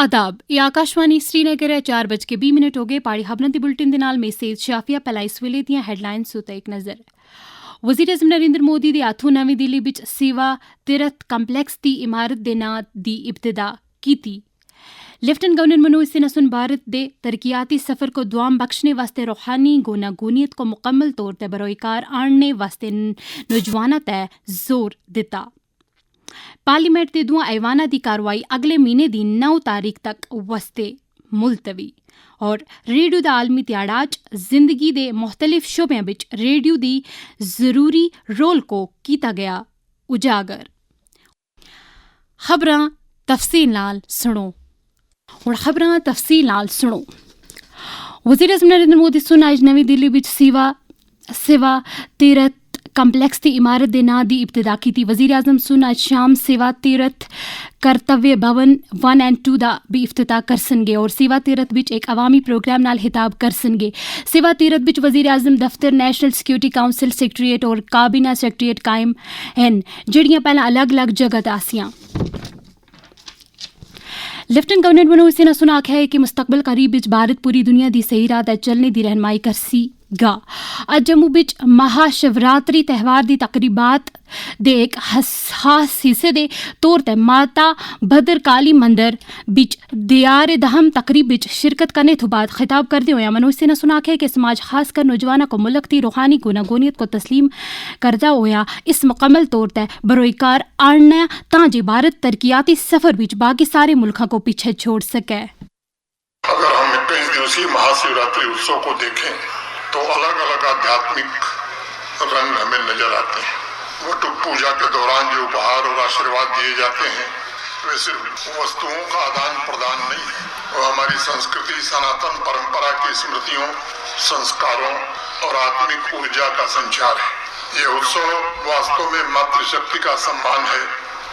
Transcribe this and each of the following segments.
आदाब ये आकाशवाणी श्रीनगर है 4:20 हो गए पाड़ी खबरों की बुलेटिन के नाल में से शाफिया पहला इस वेले दियां हेडलाइंस उते एक नज़र। वज़ीर आज़म नरेंद्र मोदी दे हाथों नवी दिल्ली विच सेवा तीरथ कंपलैक्स की इमारत के नां की इब्तिदा की। लेफ्टिनेंट गवर्नर मनोज सिन्हा सुन भारत के तरक्याती सफर को दुआम बख्शने वास्ते रूहानी गोनागोनियत को मुकम्मल तौर पर बरोकार आणने वास्ते नौजवानों तय जोर दिता। पार्लीमेंट के दुआ ऐवाना की कार्रवाई अगले महीने की 9 तारीख तक वास्ते मुलतवी। और रेडियो का आलमी ध्याड़ा जिंदगी के मुख्तलिफ शोबों में रेडियो की जरूरी रोल को किया गया उजागर। खबरां तफसील नाल सुनो। और खबरां तफसील नाल सुनो। वज़ीर आज़म नरेंद्र मोदी सुन आज नवी दिल्ली विच सेवा तीरथ कंपलैक्स की इमारत के नां की इब्तिदा की। वज़ीर आज़म सुन आज शाम सेवा तीरथ कर्तव्य भवन 1 और 2 का भी इफ्तिताह करसनगे और सेवा तीरथ विच एक अवामी प्रोग्राम नाल हिताब करसनगे। सेवा तीरथ विच वज़ीर आज़म दफ्तर, नेशनल सिक्योरिटी काउंसिल सेक्रेटरीएट और काबीना सेक्रेटरीएट कायम हैं जड़ियां पहला अलग अलग जगह आसियां। लेफ्टिनेंट गवर्नर मनोज सिन्हा सुन आख्या है कि मुस्तकबल करीब विच भारत पूरी दुनिया की सही राह तय चलने की रहनमाई करसी गा। अज जम्मू विच महाशिवरात्रि त्यौहार की तकरीबात दे एक खास हिस्से दे तौर ते माता भद्रकाली मंदिर बिच दियार दहम तकरीब विच शिरकत करने तो बाद खिताब करते हुए मनोज सिन्हा सुना है कि समाज खासकर नौजवानों को मुल्क की रूहानी गुनागोनियत को तस्लीम करदा होया इस मुकम्मल तौर पर बरोकार आणना ताकि भारत तरक्याती सफर विच बाकी सारे मुल्कों को पीछे छोड़ सके। अगर हम 21 दिवसीय महाशिवरात्रि उत्सव को देखें तो अलग अलग आध्यात्मिक रंग हमें नजर आते हैं। वट पूजा के दौरान जो उपहार और आशीर्वाद दिए जाते हैं वे सिर्फ वस्तुओं का आदान प्रदान नहीं है, वो हमारी संस्कृति, सनातन परंपरा की स्मृतियों, संस्कारों और आत्मिक ऊर्जा का संचार है। ये उत्सव वास्तव में मातृशक्ति का सम्मान है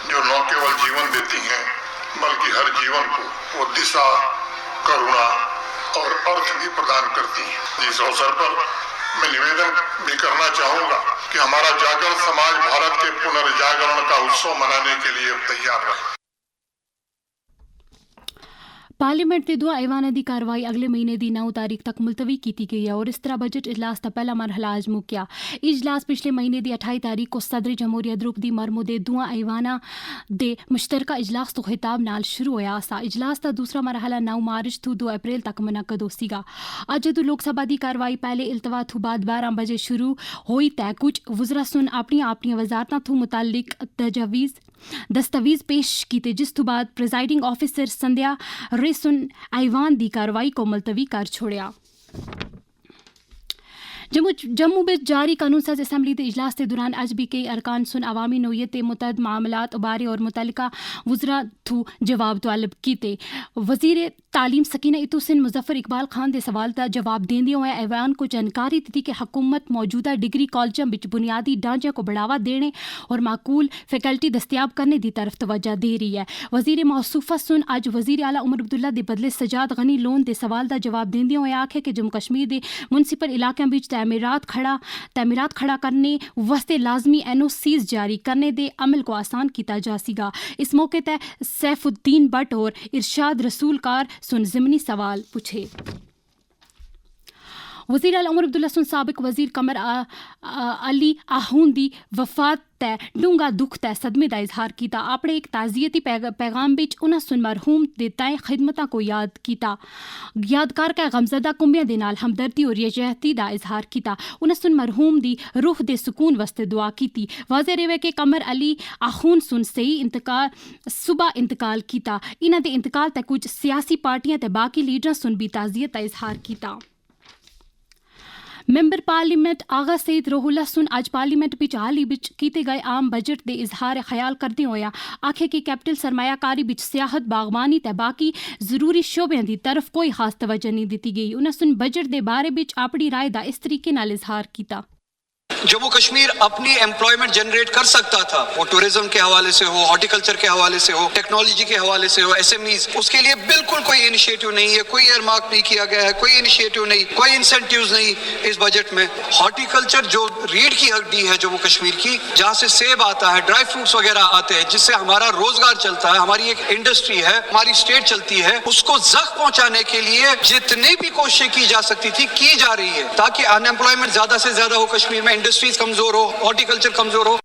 जो न केवल जीवन देती है बल्कि हर जीवन को वो दिशा, करुणा और अर्थ भी प्रदान करती है। इस अवसर पर मैं निवेदन भी करना चाहूँगा कि हमारा जागरण समाज भारत के पुनर्जागरण का उत्सव मनाने के लिए तैयार रहे। पार्लीमेंट के दुआ ऐवाना की कार्रवाई अगले महीने की 9 तारीख तक मुलतवी की गई है और इस तरह बजट इजलास का पहला मरहला आज मुक्या। इजलास पिछले महीने की 28 तारीख को सदर जमहूरिया द्रौपदी मुर्मू दे दुआ ऐवाना दे मुश्तरका इजलास तो खिताब नाल शुरू होया सा। इजलास का दूसरा मरहला 9 मार्च तो 2 अप्रैल तक मुनक्कद होसीगा। अज जो लोकसभा की कार्रवाई पहले इल्तवा तो बाद 12 बजे शुरू हुई तय कुछ वज़रा सुन अपनी वजारतां तो मुतालिक दस्तावेज पेश किए जिस तो बाद प्रिजाइडिंग ऑफिसर संध्या रेसुन ऐवान की कार्रवाई को मुलतवी कर छोड़िया। जम्मू में जारी कानून साज असम्बली के इजलास के दौरान अज भी कई अरकान सुन अवामी नौयत के मुतद मामलात उबारे और मुतलका वज़रा थू जवाब तलब किए। वज़ीर तालीम सकीना इतुसिन मुजफ्फर इकबाल खान के सवाल का जवाब देंदे हुए ऐवान को जानकारी दी कि हुकूमत मौजूदा डिग्री कॉलेजों में बुनियादी ढांचे को बढ़ावा देने और माकूल फैकल्टी दस्तियाब करने की तरफ तवज्जो दे रही है। वज़ीर मौसूफा सुन अज वज़ीर आला उमर अब्दुल्ला के बदले सजाद गनी लोन के सवाल का जवाब देंदे हुए आखे कि जम्मू कश्मीर के मुनसिपल इलाकों में तमीरात खड़ा करने वास्ते लाजमी NOCs जारी करने दे अमल को आसान किया जा सकेगा। इस मौके पर सैफुद्दीन भट्ट और इरशाद रसूलकार सुन ज़िमनी सवाल पूछे। वज़ीर आला उमर अब्दुल्ला सुन साबिक वज़ीर कमर अली आहून दी वफात तय डूंगा दुख तय सदमे का इजहार किया। अपने एक ताज़ियती पैगाम बिच उन्हें सुन मरहूम दे तय खिदमत को याद किया। यादगार का गमजदा कुंबिया दे नाल हमदर्दी और यजहती का इजहार किया। उन्हें सुन मरहूम दी रूह दे सुकून वास्ते दुआ की। वाज़े रहे कि कमर अली आहून सुन सही सुबह इंतकाल किया। इन्हां दे इंतकाल तक कुछ सियासी पार्टियां ते बाकी लीडर सुन भी ताज़ियत का इजहार किया। मैंबर पार्लीमेंट आगा सईद रोहुल्ला सुन आज पार्लीमेंट बिच हाल ही बिच किए गए आम बजट के इजहार ख्याल करते हुए आखे कि कैपिटल सरमायाकारी बिच सियाहत, बागबानी ते बाकी जरूरी शोबों की तरफ कोई खास तवज्जो नहीं दी गई। उन्हें सुन बजट के बारे बिच अपनी राय का इस तरीके नाल इजहार किया। जम्मू कश्मीर अपनी एम्प्लॉयमेंट जनरेट कर सकता था, वो टूरिज्म के हवाले से हो, हॉर्टिकल्चर के हवाले से हो, टेक्नोलॉजी के हवाले से हो, एसएमईज, उसके लिए बिल्कुल कोई इनिशिएटिव नहीं है, कोई एयरमार्क नहीं किया गया है, कोई इनिशिएटिव नहीं, कोई इंसेंटिव्स नहीं इस बजट में। हॉर्टिकल्चर जो रीढ़ की हड्डी है जम्मू कश्मीर की, जहाँ से सेब आता है, ड्राई फ्रूट्स वगैरह आते हैं, जिससे हमारा रोजगार चलता है, हमारी एक इंडस्ट्री है, हमारी स्टेट चलती है, उसको जख्म पहुंचाने के लिए जितनी भी कोशिशें की जा सकती थी की जा रही है, ताकि अनएम्प्लॉयमेंट ज्यादा से ज्यादा हो कश्मीर में, इंडस्ट्रीज कमजोर हो, हॉर्टिकल्चर कमजोर हो।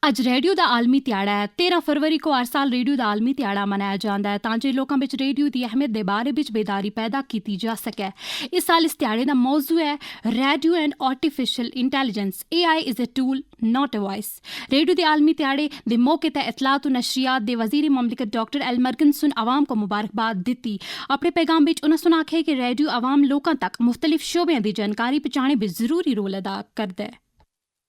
ਅੱਜ ਰੇਡੀਓ ਦਾ ਆਲਮੀ ਦਿਹਾੜਾ ਹੈ। 13 ਫਰਵਰੀ को हर साल रेडियो ਦਾ ਆਲਮੀ ਦਿਹਾੜਾ ਮਨਾਇਆ ਜਾਂਦਾ ਹੈ ਤਾਂ ਜੋ ਲੋਕਾਂ ਵਿੱਚ ਰੇਡੀਓ ਦੀ ਅਹਿਮੀਅਤ ਦੇ ਬਾਰੇ ਵਿੱਚ ਬੇਦਾਰੀ ਪੈਦਾ ਕੀਤੀ ਜਾ ਸਕੇ। ਇਸ ਸਾਲ ਇਸ ਦਿਹਾੜੇ ਦਾ ਮੌਜੂ ਹੈ radio and artificial intelligence, AI is a tool not a voice। Radio के आलमी दिहाड़े के मौके पर इतलात और नशरियात के वजीर ममलिकत डॉक्टर एलमर्गन सुन आवाम को मुबारकबाद दी। अपने पैगाम में उन्होंने सुना है कि रेडियो आवाम लोगों तक मुख्तलिफ शोबों की जानकारी पहुँचाने में जरूरी रोल अदा करता है।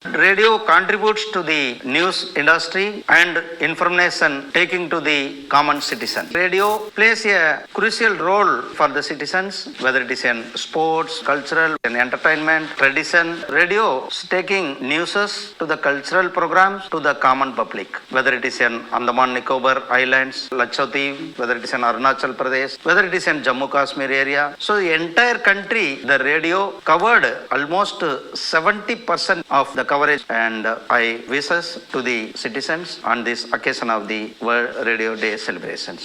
Radio contributes to the news industry and information taking to the common citizen. Radio plays a crucial role for the citizens, whether it is in sports, cultural and entertainment, tradition. Radio is taking newses to the cultural programs to the common public, whether it is in Andaman Nicobar Islands, Lakshadweep, whether it is in Arunachal Pradesh, whether it is in Jammu Kashmir area. So the entire country, the radio covered almost 70% of the coverage, and I wishes to the citizens on this occasion of the World Radio Day celebrations.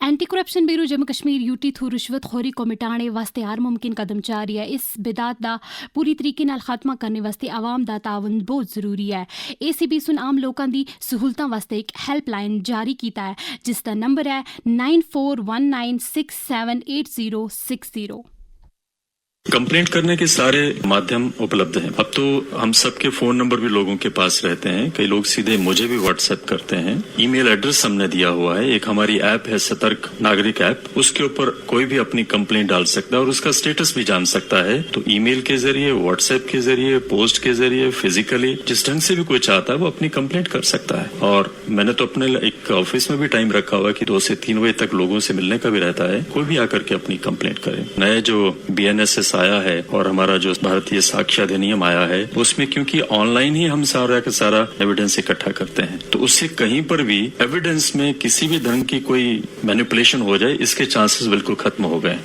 Anti corruption bureau Jammu Kashmir UT थू रिश्वतखोरी को मिटाने वास्ते हर मुमकिन कदम जारी है। इस बिदात का पूरी तरीके नाल खात्मा करने वास्ते आवाम का तावन बहुत जरूरी है। ACB सुन आम लोगों की सहूलतां वास्ते एक हेल्पलाइन जारी किया है जिसका नंबर है 9419678060। कंप्लेंट करने के सारे माध्यम उपलब्ध हैं। अब तो हम सबके फोन नंबर भी लोगों के पास रहते हैं, कई लोग सीधे मुझे भी व्हाट्सएप करते हैं। ईमेल एड्रेस हमने दिया हुआ है, एक हमारी ऐप है सतर्क नागरिक ऐप, उसके ऊपर कोई भी अपनी कंप्लेंट डाल सकता है और उसका स्टेटस भी जान सकता है। तो ईमेल के जरिए, व्हाट्सएप के जरिए, पोस्ट के जरिए, फिजिकली जिस ढंग से भी कोई चाहता है वो अपनी कंप्लेंट कर सकता है। और मैंने तो अपने एक ऑफिस में भी टाइम रखा हुआ है कि 2 से 3 बजे तक लोगों से मिलने का भी रहता है, कोई भी आकर के अपनी कंप्लेंट करे। नए जो BNSS आया है और हमारा जो भारतीय साक्ष्य अधिनियम आया है उसमें क्योंकि ऑनलाइन ही हम सारा का सारा एविडेंस इकट्ठा करते हैं, तो उससे कहीं पर भी एविडेंस में किसी भी ढंग की कोई मैनिपुलेशन हो जाए इसके चांसेस बिल्कुल खत्म हो गए।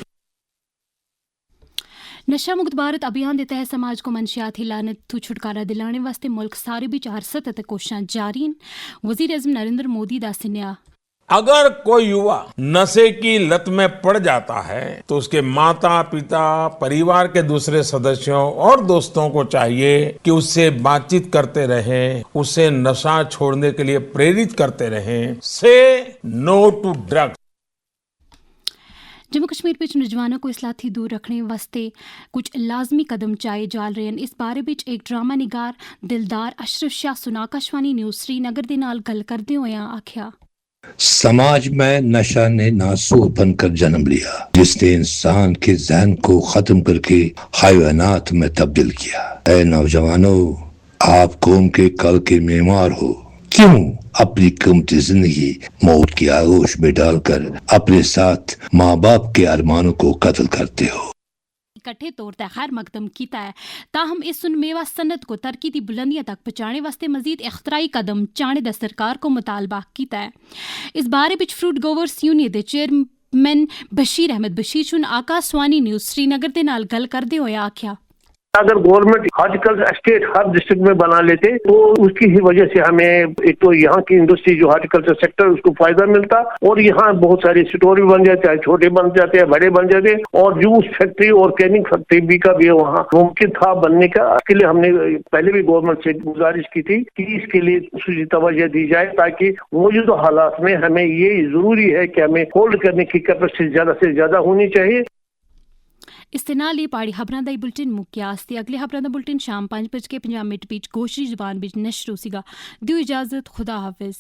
नशा मुक्त भारत अभियान के तहत समाज को मनशियाती लानत तो छुटकारा दिलाने वास्ते मुल्क सारे भी 4 सतत कोशिशां जारी हैं। वजीर आज़म नरेंद्र मोदी का सुन्या अगर कोई युवा नशे की लत में पड़ जाता है तो उसके माता पिता, परिवार के दूसरे सदस्यों और दोस्तों को चाहिए कि उससे बातचीत करते रहें, उसे नशा छोड़ने के लिए प्रेरित करते रहें। Say no to drugs. Jammu Kashmir विच नौजवानों को इसलाथी दूर रखने वास्ते कुछ लाजमी कदम चाए जा रहे हैं। इस बारे विच एक ड्रामा निगार दिलदार अशरफ शाह सुन आकाशवाणी न्यूज़ श्रीनगर दे नाल गल करदे होए आख्या, समाज में नशा ने नासूर बनकर जन्म लिया जिसने इंसान के ज़हन को खत्म करके हैवानात में तब्दील किया। ऐ नौजवानों, आप कौम के कल के मेमार हो, क्यों अपनी कीमती जिंदगी मौत की आगोश में डालकर अपने साथ माँ बाप के अरमानों को कत्ल करते हो। इकट्ठे तौर पर खैर मकदम किया है ताहम इस सुनमेवा सनत को तरक्की की बुलंदियां तक पहुंचाने वास्ते मजीद इख्तराई कदम चाने दा सरकार को मुतालबा किया है। इस बारे विच फ्रूट ग्रोवर्स यूनियन के चेयरमैन बशीर अहमद बशीर चुन आकाशवाणी न्यूज़ श्रीनगर के नाल गल करते हुए आख्या, अगर गवर्नमेंट हॉर्टिकल्चर एस्टेट हर डिस्ट्रिक्ट में बना लेते तो उसकी ही वजह से हमें एक तो यहाँ की इंडस्ट्री जो हॉर्टिकल्चर सेक्टर उसको फायदा मिलता और यहाँ बहुत सारे स्टोर भी बन जाते हैं, छोटे बन जाते हैं, बड़े बन जाते हैं और जूस फैक्ट्री और कैनिंग फैक्ट्री भी का भी वहाँ मुमकिन था बनने का। इसके लिए हमने पहले भी गवर्नमेंट से गुजारिश की थी कि इसके लिए सूची तवज्जो दी जाए ताकि मौजूदा हालात में हमें ये जरूरी है कि हमें होल्ड करने की कैपेसिटी ज्यादा से ज्यादा होनी चाहिए। इससे नाल ही पाड़ी खबरां दा बुलेटिन मुक्या आस्ते अगले खबरां दा बुलेटिन शाम 5:50 बीच गोश्री जुबान बीच नशर होगा। दियो इजाजत, खुदा हाफिज।